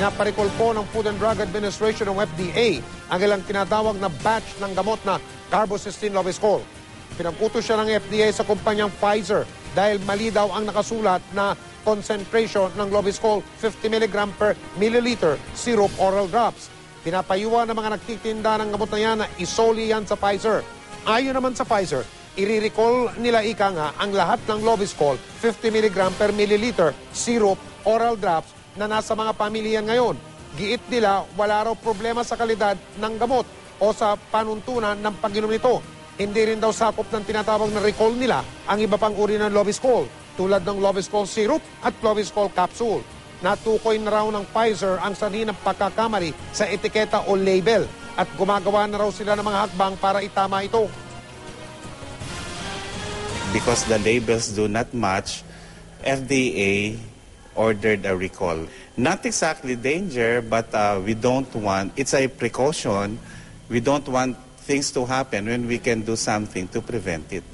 Pinaparicall po ng Food and Drug Administration ng FDA ang ilang tinatawag na batch ng gamot na Carbocysteine Loviscol. Pinag-utos siya ng FDA sa kumpanyang Pfizer dahil mali daw ang nakasulat na concentration ng Loviscol 50 mg per milliliter syrup oral drops. Pinapayuwa ng mga nagtitinda ng gamot na yan na isoli yan sa Pfizer. Ayon naman sa Pfizer, i-recall nila ika nga ang lahat ng Loviscol 50 mg per milliliter syrup oral drops na nasa mga pamilya ngayon. Giit nila wala raw problema sa kalidad ng gamot o sa panuntunan ng pag-inom nito. Hindi rin daw sakop ng tinatawag na recall nila ang iba pang uri ng Loviscol tulad ng Loviscol syrup at Loviscol capsule. Natukoy na raw ng Pfizer ang sanhi ng pagkakamali sa etiketa o label at gumagawa na raw sila ng mga hakbang para itama ito. Because the labels do not match, FDA ordered a recall. Not exactly danger, but we don't want, it's a precaution, we don't want things to happen when we can do something to prevent it.